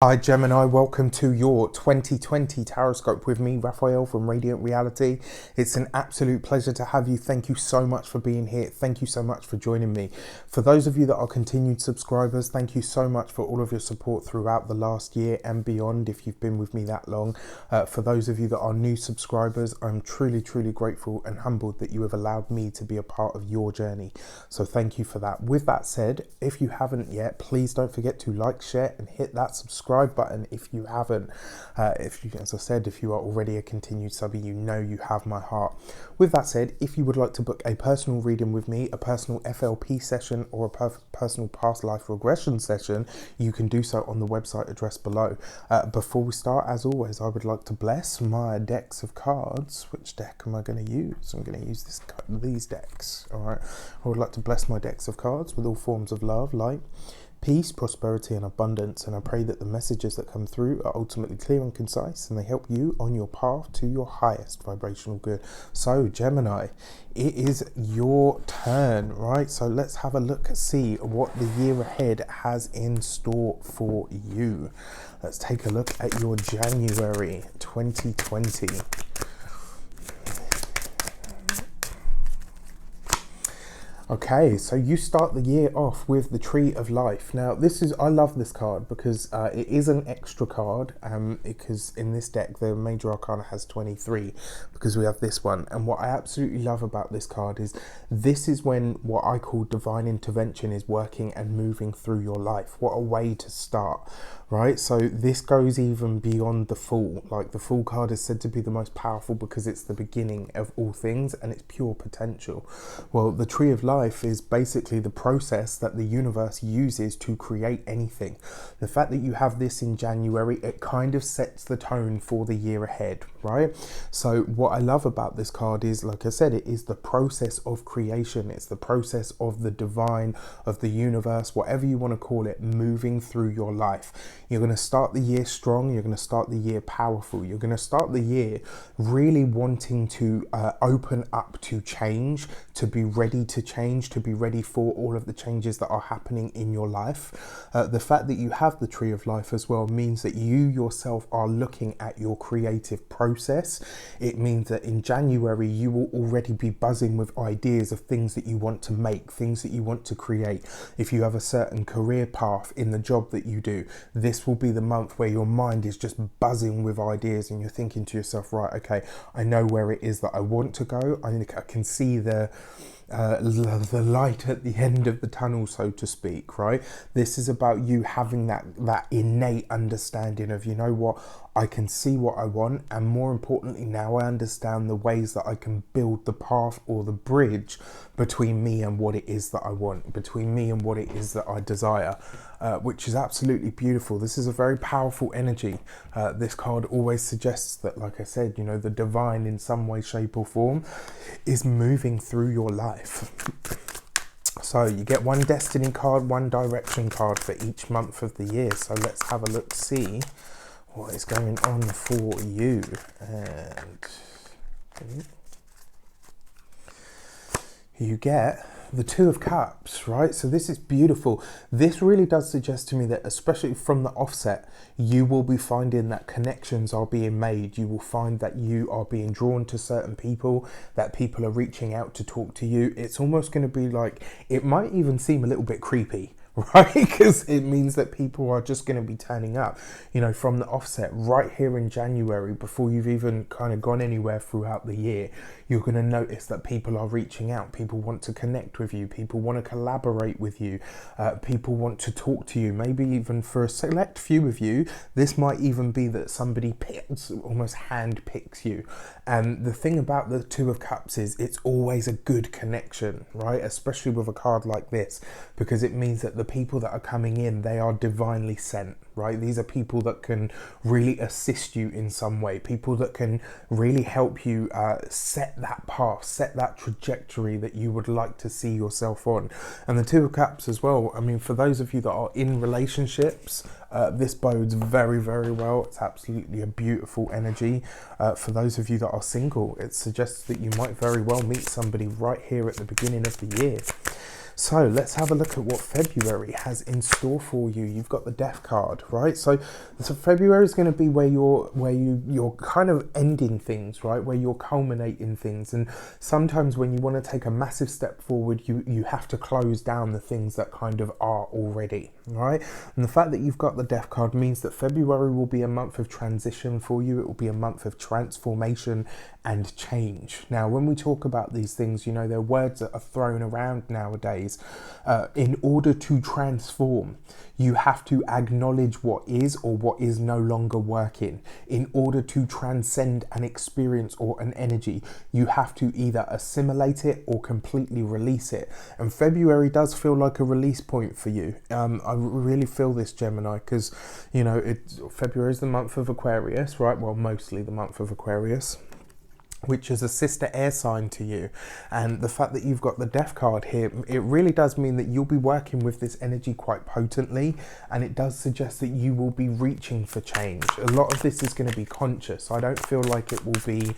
Hi Gemini, welcome to your 2020 Taroscope with me, Raphael from Radiant Reality. It's an absolute pleasure to have you. Thank you so much for being here. Thank you so much for joining me. For those of you that are continued subscribers, thank you so much for all of your support throughout the last year and beyond if you've been with me that long. For those of you that are new subscribers, I'm truly grateful and humbled that you have allowed me to be a part of your journey. So thank you for that. With that said, if you haven't yet, please don't forget to like, share and hit that subscribe button if you haven't. As I said, if you are already a continued subby, you know you have my heart. With that said, if you would like to book a personal reading with me, a personal FLP session or a personal past life regression session, you can do so on the website address below. Before we start, as always, I would like to bless my decks of cards. Which deck am I going to use? I'm going to use these decks. All right. I would like to bless my decks of cards with all forms of love, light, peace, prosperity and abundance, and I pray that the messages that come through are ultimately clear and concise and they help you on your path to your highest vibrational good. So Gemini, it is your turn, right? So let's have a look, see what the year ahead has in store for you. Let's take a look at your January 2020. Okay, so you start the year off with the Tree of Life. Now, I love this card because it is an extra card, because in this deck, the Major Arcana has 23, because we have this one. And what I absolutely love about this card is this is when what I call divine intervention is working and moving through your life. What a way to start, right? So this goes even beyond the Fool. Like, the Fool card is said to be the most powerful because it's the beginning of all things and it's pure potential. Well, the Tree of Life is basically the process that the universe uses to create anything. The fact that you have this in January, it kind of sets the tone for the year ahead, right? So what I love about this card is, like I said, it is the process of creation. It's the process of the divine, of the universe, whatever you want to call it, moving through your life. You're going to start the year strong. You're going to start the year powerful. You're going to start the year really wanting to open up to change, to be ready to change, to be ready for all of the changes that are happening in your life. The fact that you have the Tree of Life as well means that you yourself are looking at your creative process. It means that in January you will already be buzzing with ideas of things that you want to make, things that you want to create. If you have a certain career path in the job that you do, this will be the month where your mind is just buzzing with ideas and you're thinking to yourself, right, okay, I know where it is that I want to go. I can see the light at the end of the tunnel, so to speak, right? This is about you having that innate understanding of, you know what, I can see what I want, and more importantly, now I understand the ways that I can build the path or the bridge between me and what it is that I want, between me and what it is that I desire, which is absolutely beautiful. This is a very powerful energy. This card always suggests that, like I said, you know, the divine in some way, shape or form is moving through your life. So you get one destiny card, one direction card for each month of the year. So let's have a look, see what is going on for you. And you get the Two of Cups, right? So this is beautiful. This really does suggest to me that, especially from the offset, you will be finding that connections are being made. You will find that you are being drawn to certain people, that people are reaching out to talk to you. It's almost going to be like, it might even seem a little bit creepy, right? Because it means that people are just going to be turning up, you know, from the offset right here in January, before you've even kind of gone anywhere throughout the year. You're going to notice that people are reaching out. People want to connect with you. People want to collaborate with you. People want to talk to you. Maybe even for a select few of you, this might even be that somebody almost hand picks you. And the thing about the Two of Cups is it's always a good connection, right? Especially with a card like this, because it means that the people that are coming in, they are divinely sent, right? These are people that can really assist you in some way, people that can really help you set that path, set that trajectory that you would like to see yourself on. And the Two of Cups as well, I mean, for those of you that are in relationships, this bodes very well. It's absolutely a beautiful energy. For those of you that are single, it suggests that you might very well meet somebody right here at the beginning of the year. So let's have a look at what February has in store for you. You've got the Death card, right? So February is going to be where you're kind of ending things, right? Where you're culminating things. And sometimes when you want to take a massive step forward, you have to close down the things that kind of are already, right? And the fact that you've got the Death card means that February will be a month of transition for you. It will be a month of transformation and change. Now, when we talk about these things, you know, they're words that are thrown around nowadays. In order to transform, you have to acknowledge what is or what is no longer working. In order to transcend an experience or an energy, you have to either assimilate it or completely release it. And February does feel like a release point for you. I really feel this, Gemini, because, you know, February is the month of Aquarius, right? Well, mostly the month of Aquarius, which is a sister air sign to you. And the fact that you've got the Death card here, it really does mean that you'll be working with this energy quite potently, and it does suggest that you will be reaching for change. A lot of this is going to be conscious. I don't feel like it will be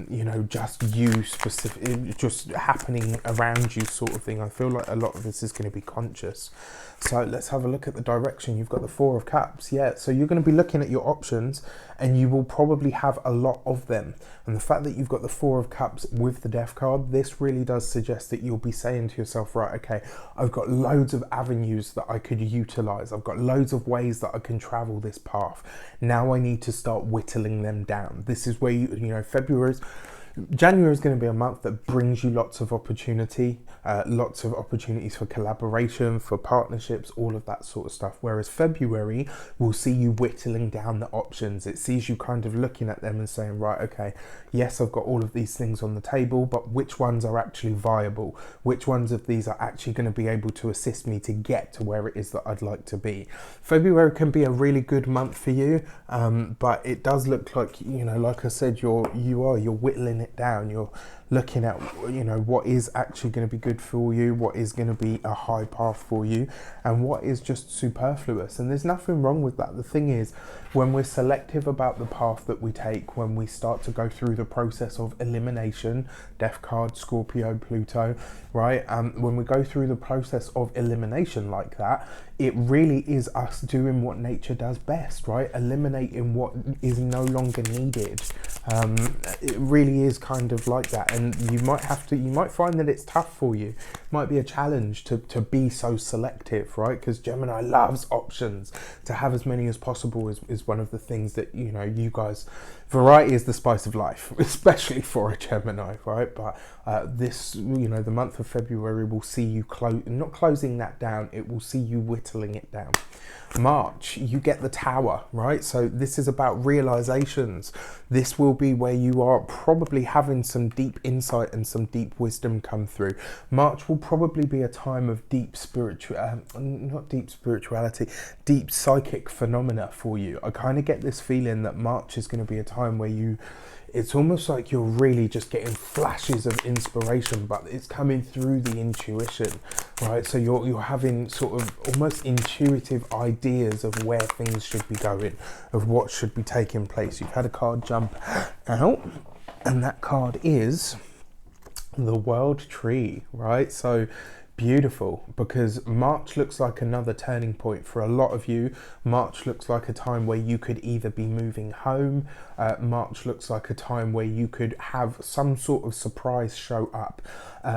you know, just you specific, just happening around you sort of thing. I feel like a lot of this is going to be conscious. So let's have a look at the direction. You've got the Four of Cups. Yeah, so you're going to be looking at your options, and you will probably have a lot of them. And the fact that you've got the Four of Cups with the Death card, this really does suggest that you'll be saying to yourself, right, okay, I've got loads of avenues that I could utilize. I've got loads of ways that I can travel this path. Now I need to start whittling them down. This is where you know, January is going to be a month that brings you lots of opportunity, lots of opportunities for collaboration, for partnerships, all of that sort of stuff. Whereas February will see you whittling down the options. It sees you kind of looking at them and saying, right, okay, yes, I've got all of these things on the table, but which ones are actually viable? Which ones of these are actually going to be able to assist me to get to where it is that I'd like to be? February can be a really good month for you, but it does look like, you know, like I said, you're whittling it down. You're looking at, you know, what is actually going to be good for you, what is going to be a high path for you, and what is just superfluous. And there's nothing wrong with that. The thing is, when we're selective about the path that we take, when we start to go through the process of elimination, Death card, Scorpio, Pluto, right? When we go through the process of elimination like that, it really is us doing what nature does best, right? Eliminating what is no longer needed. It really is kind of like that. And you might find that it's tough for you. It might be a challenge to be so selective, right? Because Gemini loves options. To have as many as possible is one of the things that, you know, you guys, variety is the spice of life, especially for a Gemini, right? But this, you know, the month of February will see you not closing that down, it will see you whittling it down. March, you get the Tower, right? So this is about realizations. This will be where you are probably having some deep insight and some deep wisdom come through. March will probably be a time of deep deep psychic phenomena for you. I kind of get this feeling that March is going to be a time where it's almost like you're really just getting flashes of inspiration, but it's coming through the intuition, right? So you're having sort of almost intuitive ideas of where things should be going, of what should be taking place. You've had a card jump out, and that card is the World Tree, right? So beautiful, because March looks like another turning point for a lot of you. March looks like a time where you could either be moving home. March looks like a time where you could have some sort of surprise show up.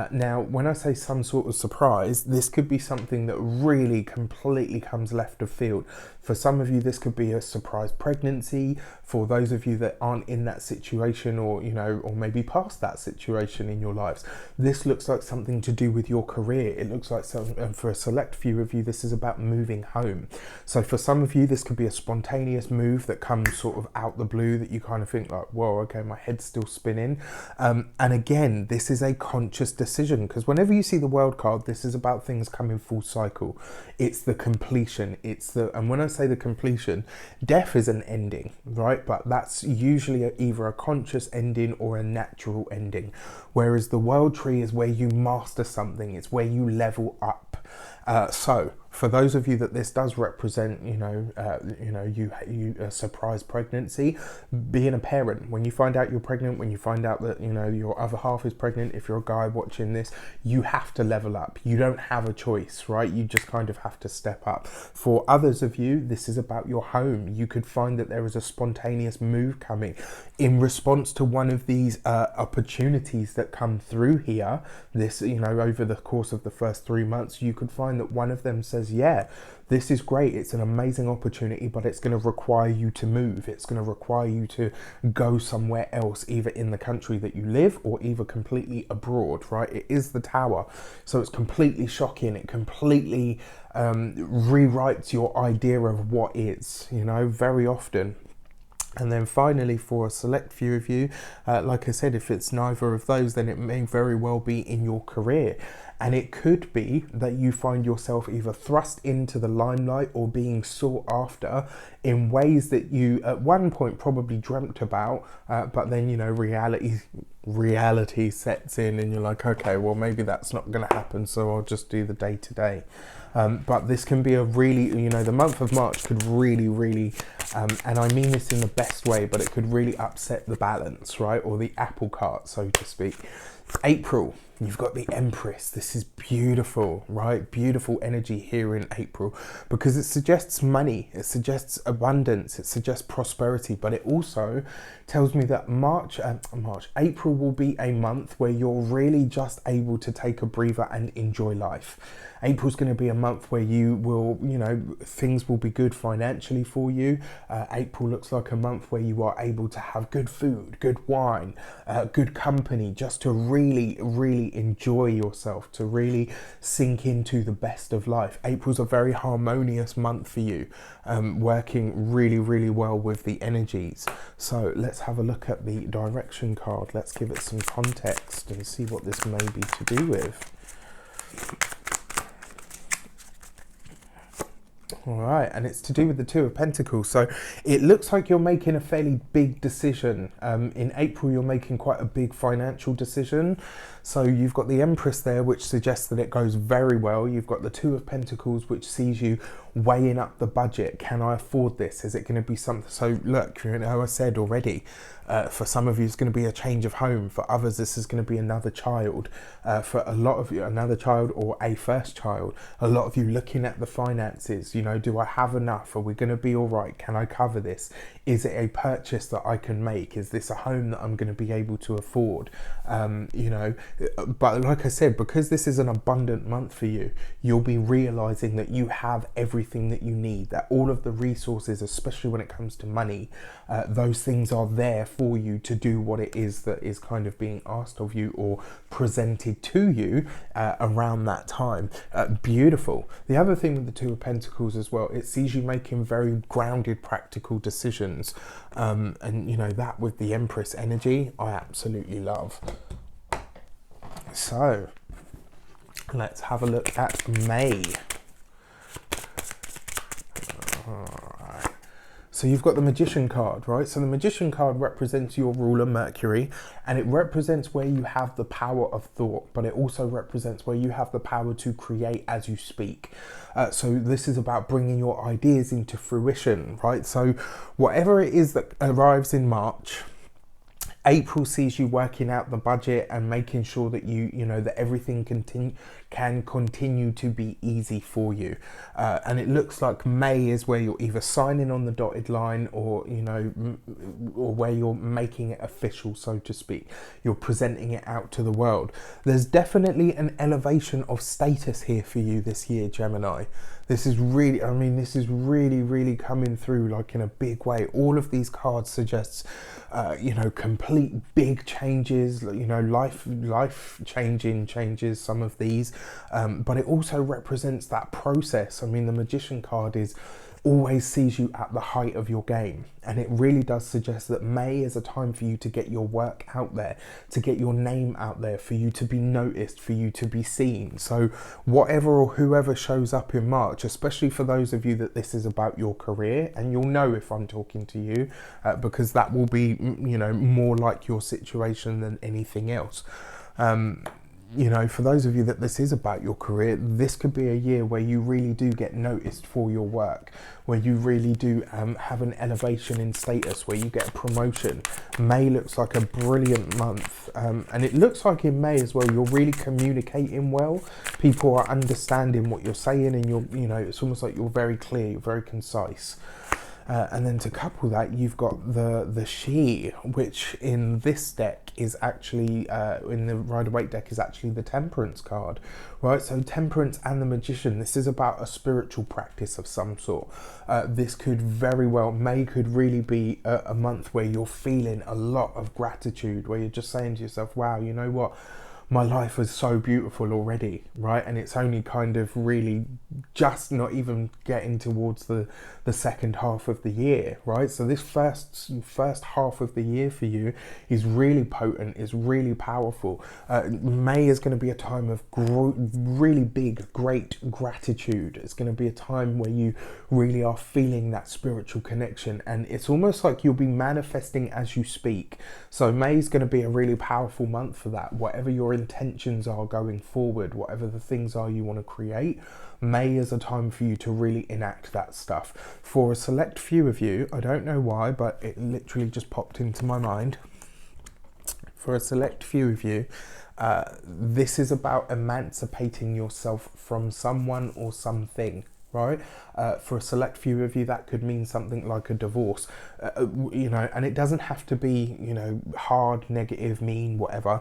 Now, when I say some sort of surprise, this could be something that really completely comes left of field. For some of you, this could be a surprise pregnancy. For those of you that aren't in that situation, or, you know, or maybe past that situation in your lives, this looks like something to do with your career. It looks like something, and for a select few of you, this is about moving home. So for some of you, this could be a spontaneous move that comes sort of out the blue, that you kind of think like, whoa, okay, my head's still spinning. And again, this is a conscious decision, because whenever you see the World card, this is about things coming full cycle. It's the completion. And when I say the completion, death is an ending, right? But that's usually either a conscious ending or a natural ending. Whereas the World Tree is where you master something. It's where you level up. So for those of you that this does represent, you a surprise pregnancy, being a parent, when you find out you're pregnant, when you find out that, your other half is pregnant, if you're a guy watching this, you have to level up. You don't have a choice, right? You just kind of have to step up. For others of you, this is about your home. You could find that there is a spontaneous move coming in response to one of these opportunities that come through here. This, over the course of the first 3 months, you could find that one of them says, yeah, this is great, it's an amazing opportunity, but it's going to require you to move. It's going to require you to go somewhere else, either in the country that you live or either completely abroad, right? It is the Tower, so it's completely shocking. It completely rewrites your idea of what is, very often. And then finally, for a select few of you, like I said, if it's neither of those, then it may very well be in your career. And it could be that you find yourself either thrust into the limelight or being sought after in ways that you at one point probably dreamt about, but then, reality sets in and you're like, okay, well, maybe that's not going to happen, so I'll just do the day-to-day. But this can be a really, the month of March could really, and I mean this in the best way, but it could really upset the balance, right? Or the apple cart, so to speak. April, you've got the Empress. This is beautiful, right? Beautiful energy here in April, because it suggests money, it suggests abundance, it suggests prosperity, but it also tells me that April will be a month where you're really just able to take a breather and enjoy life. April's going to be a month where you will, things will be good financially for you. April looks like a month where you are able to have good food, good wine, good company, just to really enjoy yourself, to really sink into the best of life. April's a very harmonious month for you, working really well with the energies. So let's have a look at the direction card. Let's give it some context and see what this may be to do with. All right, and it's to do with the Two of Pentacles. So it looks like you're making a fairly big decision. In April, you're making quite a big financial decision. So you've got the Empress there, which suggests that it goes very well. You've got the Two of Pentacles, which sees you weighing up the budget. Can I afford this? Is it going to be something? So look, I said already, for some of you, it's going to be a change of home. For others, this is going to be another child. For a lot of you, another child or a first child. A lot of you looking at the finances, do I have enough? Are we going to be all right? Can I cover this? Is it a purchase that I can make? Is this a home that I'm going to be able to afford? But like I said, because this is an abundant month for you, you'll be realizing that you have everything that you need, that all of the resources, especially when it comes to money, those things are there for you to do what it is that is kind of being asked of you or presented to you around that time. Beautiful. The other thing with the Two of Pentacles as well, it sees you making very grounded, practical decisions. And that with the Empress energy, I absolutely love. So let's have a look at May. Alright. So you've got the Magician card, right? So the Magician card represents your ruler, Mercury, and it represents where you have the power of thought, but it also represents where you have the power to create as you speak. So this is about bringing your ideas into fruition, right? So whatever it is that arrives in March, April sees you working out the budget and making sure that that everything can continue to be easy for you. And it looks like May is where you're either signing on the dotted line or where you're making it official, so to speak. You're presenting it out to the world. There's definitely an elevation of status here for you this year, Gemini. This is really, really coming through like in a big way. All of these cards suggests, complete big changes, life-changing changes, some of these. But it also represents that process. I mean, the Magician card always sees you at the height of your game. And it really does suggest that May is a time for you to get your work out there, to get your name out there, for you to be noticed, for you to be seen. So whatever or whoever shows up in March, especially for those of you that this is about your career, and you'll know if I'm talking to you, because that will be, more like your situation than anything else. you know, for those of you that this is about your career, this could be a year where you really do get noticed for your work, where you really do have an elevation in status, where you get a promotion. May looks like a brilliant month, and it looks like in May as well you're really communicating well. People are understanding what you're saying, and you know, it's almost like you're very clear, you're very concise. And then to couple that, you've got the she, which in this deck is actually, in the Rider-Waite deck, is actually the Temperance card, right? So Temperance and the Magician, this is about a spiritual practice of some sort. This could very well, May could really be a month where you're feeling a lot of gratitude, where you're just saying to yourself, wow, you know what? My life was so beautiful already, right? And it's only kind of really just not even getting towards the second half of the year, right? So this first half of the year for you is really potent, is really powerful. May is going to be a time of really big, great gratitude. It's going to be a time where you really are feeling that spiritual connection, and it's almost like you'll be manifesting as you speak. So May is going to be a really powerful month for that. Whatever your intentions are going forward, whatever the things are you want to create, May is a time for you to really enact that stuff. For a select few of you, I don't know why, but it literally just popped into my mind. For a select few of you, this is about emancipating yourself from someone or something, right? For a select few of you, that could mean something like a divorce, you know, and it doesn't have to be, you know, hard, negative, mean, whatever.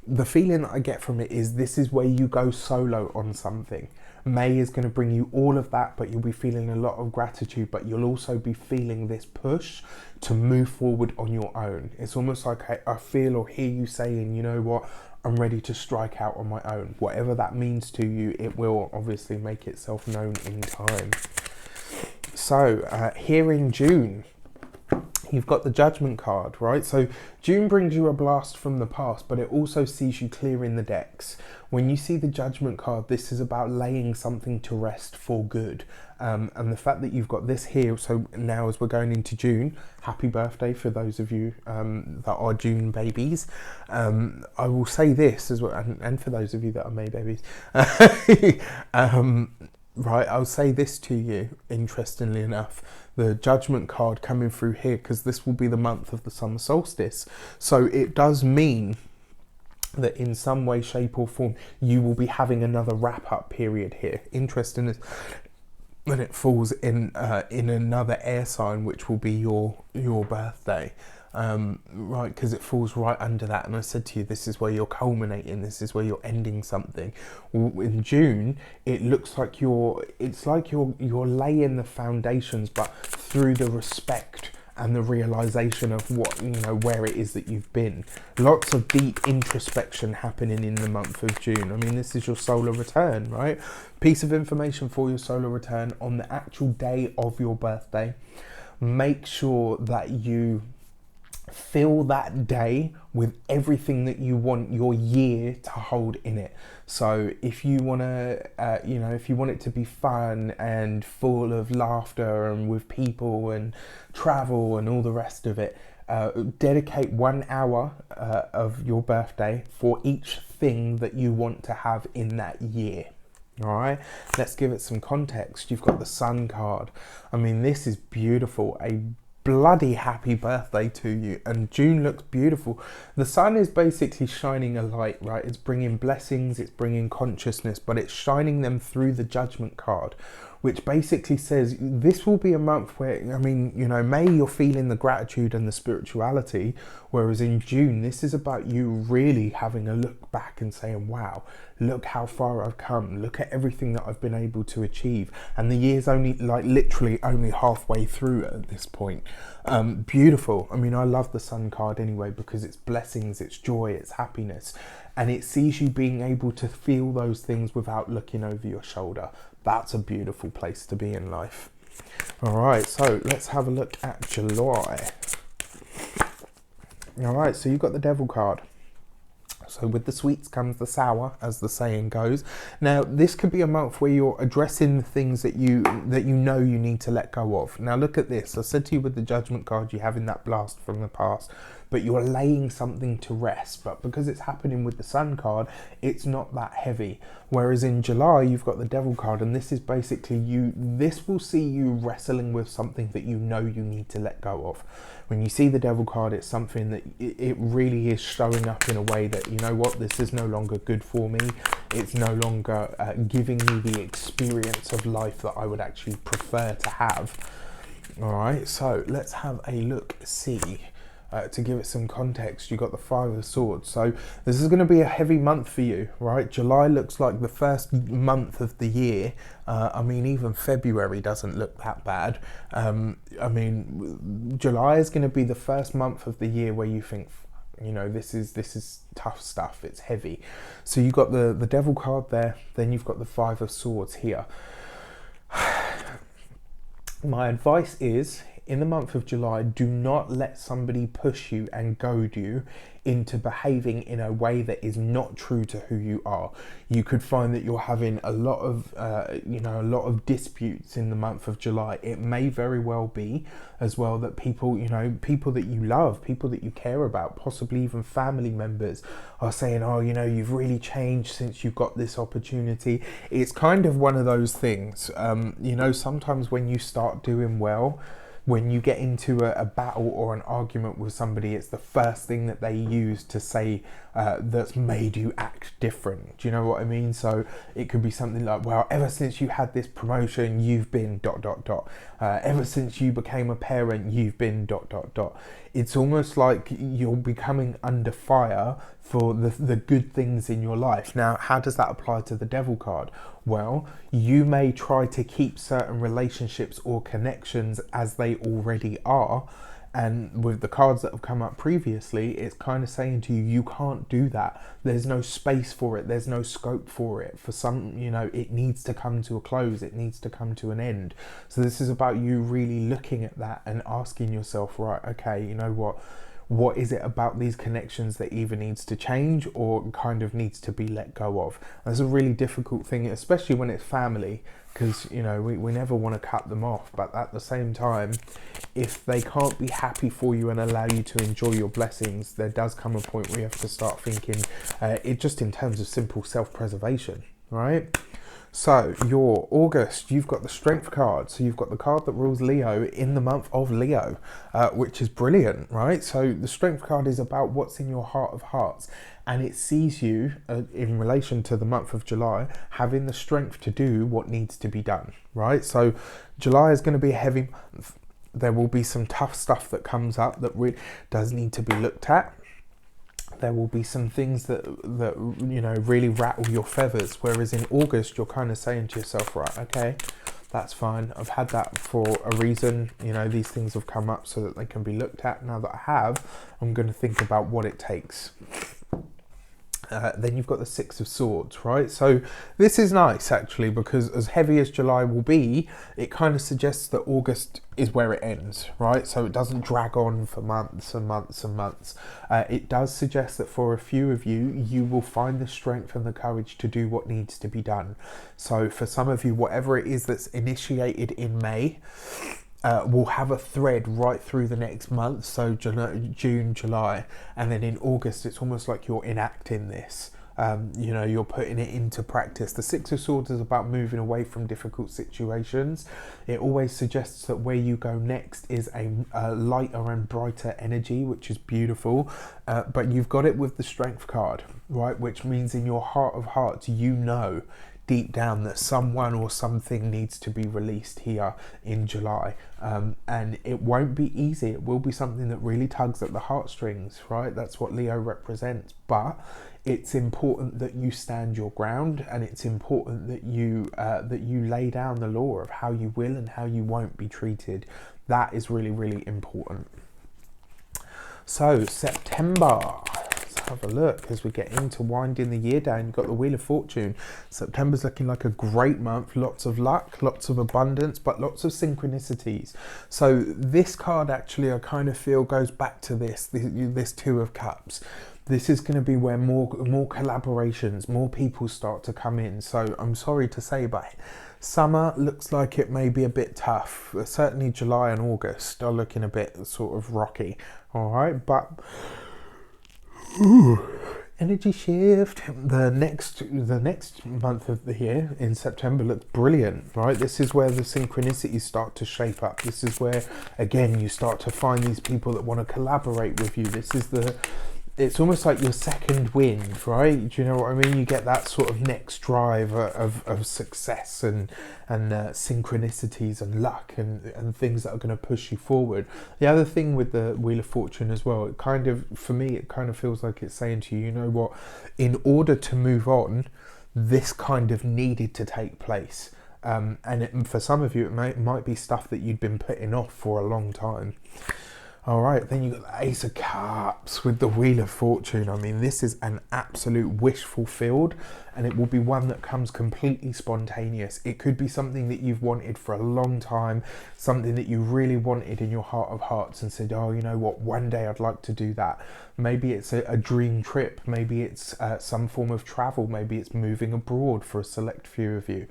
The feeling that I get from it is this is where you go solo on something. May is going to bring you all of that, but you'll be feeling a lot of gratitude, but you'll also be feeling this push to move forward on your own. It's almost like I feel or hear you saying, you know what, I'm ready to strike out on my own. Whatever that means to you, it will obviously make itself known in time. So here in June, you've got the Judgment card, right? So June brings you a blast from the past, but it also sees you clearing the decks. When you see the Judgment card, this is about laying something to rest for good. And the fact that you've got this here, so now as we're going into June, happy birthday for those of you that are June babies. I will say this as well, and for those of you that are May babies, right, I'll say this to you, interestingly enough, the Judgment card coming through here, because this will be the month of the summer solstice. So it does mean that in some way, shape or form, you will be having another wrap-up period here. Interesting is when it falls in another air sign, which will be your birthday. Right, because it falls right under that, and I said to you, this is where you're culminating, this is where you're ending something. In June, it looks like you're laying the foundations, but through the respect and the realization of what, you know, where it is that you've been. Lots of deep introspection happening in the month of June. I mean, this is your solar return, right? Piece of information for your solar return on the actual day of your birthday. Make sure that you fill that day with everything that you want your year to hold in it. So if you want to, you know, if you want it to be fun and full of laughter and with people and travel and all the rest of it, dedicate 1 hour of your birthday for each thing that you want to have in that year. All right, let's give it some context. You've got the Sun card. I mean, this is beautiful. A bloody happy birthday to you, and June looks beautiful. The sun is basically shining a light, right? It's bringing blessings, it's bringing consciousness, but it's shining them through the Judgment card, which basically says this will be a month where, I mean, you know, May you're feeling the gratitude and the spirituality, whereas in June this is about you really having a look back and saying, wow, look how far I've come, look at everything that I've been able to achieve. And the year's only, like, literally only halfway through at this point. Beautiful. I mean, I love the Sun card anyway, because it's blessings, it's joy, it's happiness, and it sees you being able to feel those things without looking over your shoulder. That's a beautiful place to be in life. All right, so let's have a look at July. All right, so you've got the Devil card. So with the sweets comes the sour, as the saying goes. Now, this could be a month where you're addressing the things that you know you need to let go of. Now, look at this. I said to you with the Judgment card, you're having that blast from the past. but you're laying something to rest. But because it's happening with the Sun card, it's not that heavy. Whereas in July, you've got the Devil card, and this is basically this will see you wrestling with something that you know you need to let go of. When you see the Devil card, it's something that it really is showing up in a way that, you know what, this is no longer good for me. It's no longer giving me the experience of life that I would actually prefer to have. All right, so let's have a look, see. To give it some context, you got the Five of Swords. So this is going to be a heavy month for you, right? July looks like the first month of the year. I mean, even February doesn't look that bad. I mean, July is going to be the first month of the year where you think, you know, this is tough stuff. It's heavy. So you got the Devil card there. Then you've got the Five of Swords here. My advice is, in the month of July, do not let somebody push you and goad you into behaving in a way that is not true to who you are. You could find that you're having a lot of disputes in the month of July. It may very well be as well that people that you love, people that you care about, possibly even family members, are saying, oh, you know, you've really changed since you got this opportunity. It's kind of one of those things, you know, sometimes when you start doing well, when you get into a battle or an argument with somebody, it's the first thing that they use to say that's made you act different. Do you know what I mean? So it could be something like, well, ever since you had this promotion, you've been ... Ever since you became a parent, you've been ... It's almost like you're becoming under fire for the good things in your life. Now, how does that apply to the Devil card? Well, you may try to keep certain relationships or connections as they already are. And with the cards that have come up previously, it's kind of saying to you, you can't do that. There's no space for it. There's no scope for it. For some, you know, it needs to come to a close. It needs to come to an end. So this is about you really looking at that and asking yourself, right, okay, you know what is it about these connections that either needs to change or kind of needs to be let go of? That's a really difficult thing, especially when it's family, because, you know, we never want to cut them off. But at the same time, if they can't be happy for you and allow you to enjoy your blessings, there does come a point where you have to start thinking it just in terms of simple self-preservation, right? So your August, you've got the Strength card. So you've got the card that rules Leo in the month of Leo, which is brilliant, right? So the Strength card is about what's in your heart of hearts. And it sees you, in relation to the month of July, having the strength to do what needs to be done, right? So July is going to be a heavy month. There will be some tough stuff that comes up that really does need to be looked at. There will be some things that you know, really rattle your feathers. Whereas in August, you're kind of saying to yourself, right, okay, that's fine. I've had that for a reason. You know, these things have come up so that they can be looked at. Now that I have, I'm going to think about what it takes. Then you've got the Six of Swords, right? So this is nice, actually, because as heavy as July will be, it kind of suggests that August is where it ends, right? So it doesn't drag on for months and months and months. It does suggest that for a few of you, you will find the strength and the courage to do what needs to be done. So for some of you, whatever it is that's initiated in May, will have a thread right through the next month, so June, July, and then in August it's almost like you're enacting this. You know, you're putting it into practice. The Six of Swords is about moving away from difficult situations. It always suggests that where you go next is a lighter and brighter energy, which is beautiful. But you've got it with the Strength card, right? Which means in your heart of hearts, you know deep down that someone or something needs to be released here in July, and it won't be easy. It will be something that really tugs at the heartstrings, right? That's what Leo represents. But it's important that you stand your ground, and it's important that you lay down the law of how you will and how you won't be treated. That is really, really important. So September, let's have a look as we get into winding the year down. You've got the Wheel of Fortune. September's looking like a great month. Lots of luck, lots of abundance, but lots of synchronicities. So this card actually, I kind of feel, goes back to this Two of Cups. This is going to be where more collaborations, more people start to come in. So I'm sorry to say, but summer looks like it may be a bit tough. Certainly July and August are looking a bit sort of rocky. All right, but energy shift. The next month of the year in September looks brilliant, right? This is where the synchronicities start to shape up. This is where, again, you start to find these people that want to collaborate with you. This is it's almost like your second wind, right? Do you know what I mean? You get that sort of next drive of success and synchronicities and luck and things that are going to push you forward. The other thing with the Wheel of Fortune as well, for me, it kind of feels like it's saying to you, you know what, in order to move on, this kind of needed to take place. For some of you, it might be stuff that you'd been putting off for a long time. All right, then you've got the Ace of Cups with the Wheel of Fortune. I mean, this is an absolute wish fulfilled, and it will be one that comes completely spontaneous. It could be something that you've wanted for a long time, something that you really wanted in your heart of hearts and said, oh, you know what, one day I'd like to do that. Maybe it's a dream trip. Maybe it's some form of travel. Maybe it's moving abroad for a select few of you.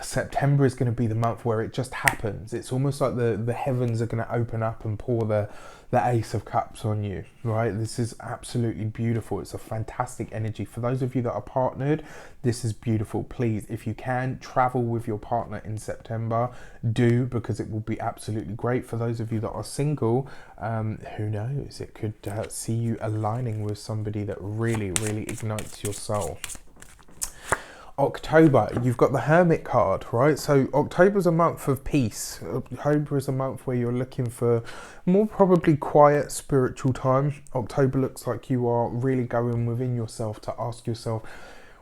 September is going to be the month where it just happens. It's almost like the heavens are going to open up and pour the Ace of Cups on you, right? This is absolutely beautiful. It's a fantastic energy. For those of you that are partnered, this is beautiful. Please, if you can, travel with your partner in September. Do, because it will be absolutely great. For those of you that are single, who knows? It could see you aligning with somebody that really, really ignites your soul. October, you've got the Hermit card, right? So October's a month of peace. October is a month where you're looking for more probably quiet spiritual time. October looks like you are really going within yourself to ask yourself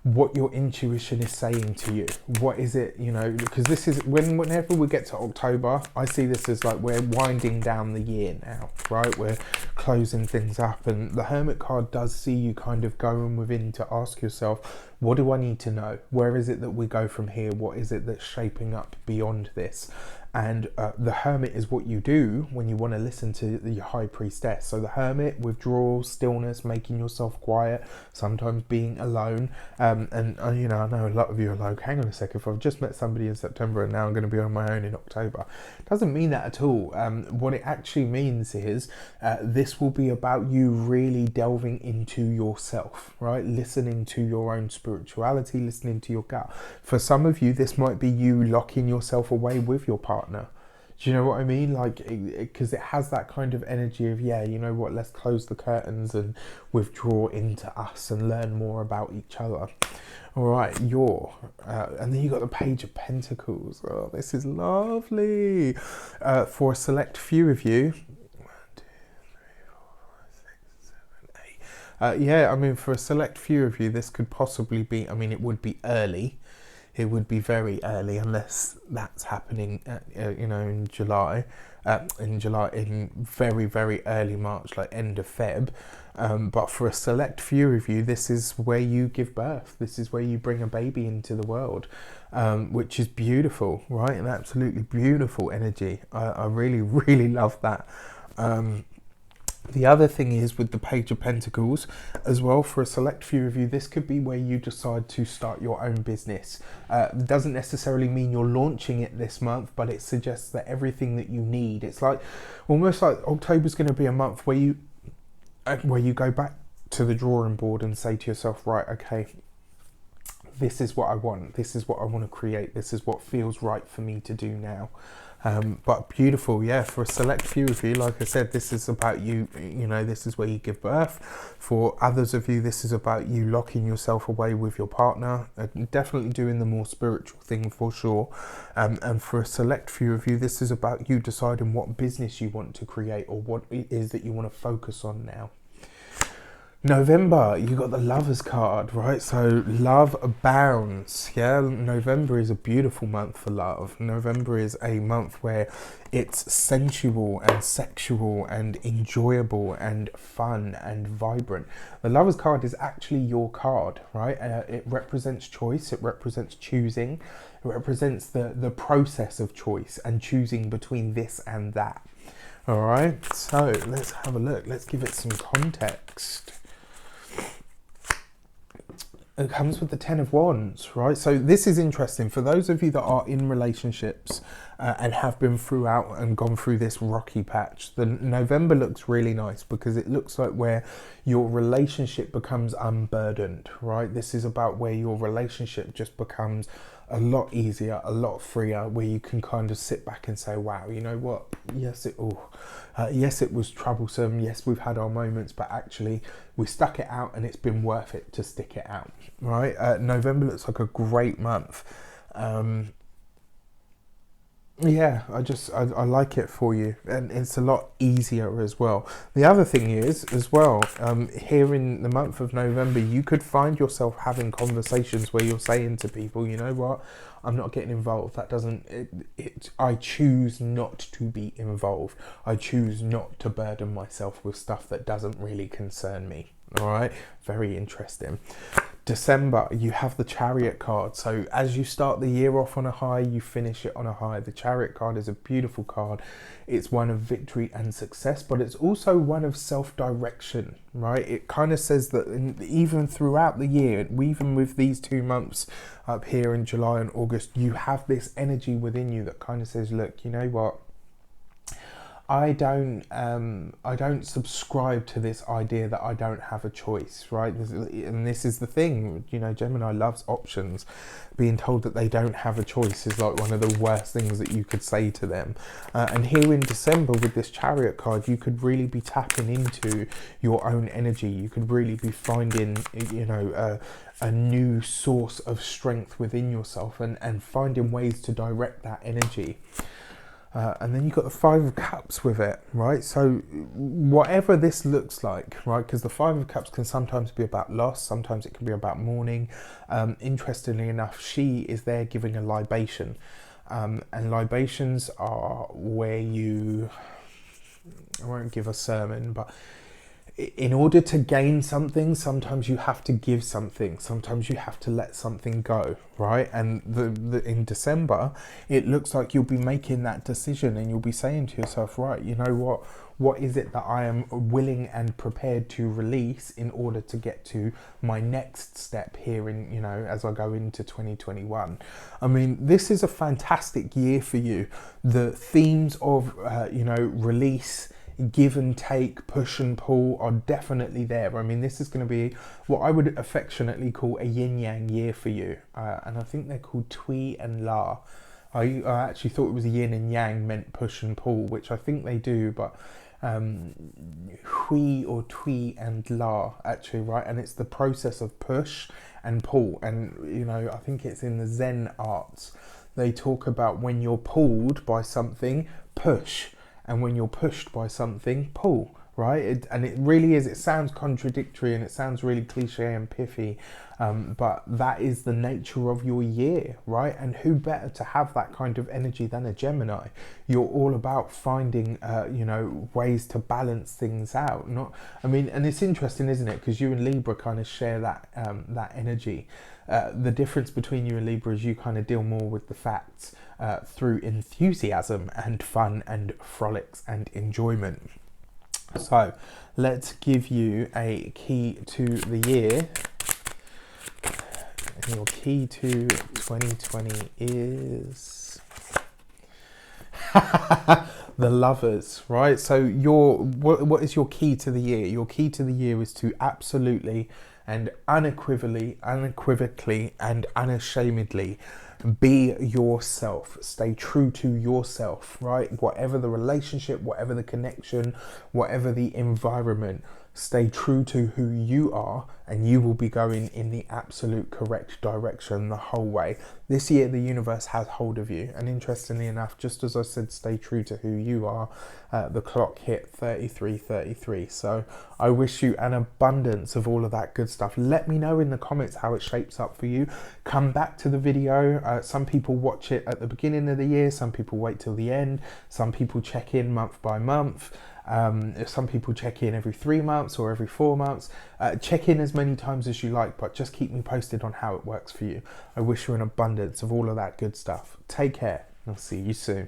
what your intuition is saying to you. What is it, you know, because this is whenever we get to October, I see this as like we're winding down the year now, right? We're closing things up, and the Hermit card does see you kind of going within to ask yourself, what do I need to know? Where is it that we go from here? What is it that's shaping up beyond this? And the Hermit is what you do when you want to listen to the High Priestess. So the Hermit, withdrawal, stillness, making yourself quiet, sometimes being alone. You know, I know a lot of you are like, hang on a second, if I've just met somebody in September and now I'm going to be on my own in October. It doesn't mean that at all. What it actually means is this will be about you really delving into yourself, right? Listening to your own spirituality, listening to your gut. For some of you, this might be you locking yourself away with your partner. Do you know what I mean? Like, because it has that kind of energy of, yeah, you know what, let's close the curtains and withdraw into us and learn more about each other. All right, and then you got the Page of Pentacles. Oh, this is lovely. For a select few of you, 1, 2, 3, 4, 5, 6, 7, 8. Yeah, I mean, for a select few of you, this could possibly be, I mean, it would be early. It would be very early, unless that's happening, you know, in very, very early March, like end of Feb. But for a select few of you, this is where you give birth. This is where you bring a baby into the world, which is beautiful, right? An absolutely beautiful energy. I really, really love that. The other thing is with the Page of Pentacles as well, for a select few of you, this could be where you decide to start your own business. Doesn't necessarily mean you're launching it this month, but it suggests that everything that you need, it's like almost like October's going to be a month where you go back to the drawing board and say to yourself, right, okay, this is what I want. This is what I want to create. This is what feels right for me to do now. But beautiful, yeah, for a select few of you, like I said, this is about you, you know, this is where you give birth. For others of you, this is about you locking yourself away with your partner, definitely doing the more spiritual thing for sure. And for a select few of you, this is about you deciding what business you want to create or what it is that you want to focus on now. November, you got the Lovers card, right? So love abounds. Yeah, November is a beautiful month for love. November is a month where it's sensual and sexual and enjoyable and fun and vibrant. The Lovers card is actually your card, right? It represents choice. It represents choosing. It represents the process of choice and choosing between this and that. All right, so let's have a look. Let's give it some context. It comes with the Ten of Wands, right? So this is interesting for those of you that are in relationships and have been throughout and gone through this rocky patch. The November looks really nice because it looks like where your relationship becomes unburdened, right? This is about where your relationship just becomes a lot easier, a lot freer, where you can kind of sit back and say, wow, you know what? Yes, yes, it was troublesome. Yes, we've had our moments, but actually we stuck it out and it's been worth it to stick it out, right? November looks like a great month. Yeah, I like it for you, and it's a lot easier as well. The other thing is as well, here in the month of November, you could find yourself having conversations where you're saying to people, you know what, I'm not getting involved. That doesn't, I choose not to be involved. I choose not to burden myself with stuff that doesn't really concern me. All right, very interesting. December, you have the Chariot card. So as you start the year off on a high, you finish it on a high. The Chariot card is a beautiful card. It's one of victory and success, but it's also one of self-direction, right? It kind of says that even throughout the year, even with these 2 months up here in July and August, you have this energy within you that kind of says, look, you know what? I don't subscribe to this idea that I don't have a choice, right? And this is the thing, you know, Gemini loves options. Being told that they don't have a choice is like one of the worst things that you could say to them. And here in December with this Chariot card, you could really be tapping into your own energy. You could really be finding, you know, a new source of strength within yourself and finding ways to direct that energy. And then you've got the Five of Cups with it, right? So whatever this looks like, right? Because the Five of Cups can sometimes be about loss, sometimes it can be about mourning. Interestingly enough, she is there giving a libation. And libations are where you, I won't give a sermon, but in order to gain something, sometimes you have to give something. Sometimes you have to let something go, right? And in December, it looks like you'll be making that decision and you'll be saying to yourself, right, you know what? What is it that I am willing and prepared to release in order to get to my next step here in, you know, as I go into 2021? I mean, this is a fantastic year for you. The themes of, you know, release, give and take, push and pull are definitely there. I mean, this is going to be what I would affectionately call a yin-yang year for you. And I think they're called Tui and La. I actually thought it was yin and yang meant push and pull, which I think they do, but Hui or Tui and La, actually, right? And it's the process of push and pull. And, you know, I think it's in the Zen arts. They talk about when you're pulled by something, push. And when you're pushed by something, pull, right? And it really is, it sounds contradictory and it sounds really cliche and pithy, but that is the nature of your year, right? And who better to have that kind of energy than a Gemini? You're all about finding, you know, ways to balance things out. I mean, and it's interesting, isn't it? Because you and Libra kind of share that, that energy. The difference between you and Libra is you kind of deal more with the facts through enthusiasm and fun and frolics and enjoyment. So let's give you a key to the year. Your key to 2020 is the Lovers, right? So what is your key to the year? Your key to the year is to absolutely and unequivocally and unashamedly be yourself. Stay true to yourself, right? Whatever the relationship, whatever the connection, whatever the environment, stay true to who you are and you will be going in the absolute correct direction the whole way. This year the universe has hold of you, and interestingly enough, just as I said stay true to who you are, the clock hit 33:33. So I wish you an abundance of all of that good stuff. Let me know in the comments how it shapes up for you. Come back to the video. Some people watch it at the beginning of the year, some people wait till the end, some people check in month by month. Some people check in every 3 months or every 4 months. Check in as many times as you like, but just keep me posted on how it works for you. I wish you an abundance of all of that good stuff. Take care. I'll see you soon.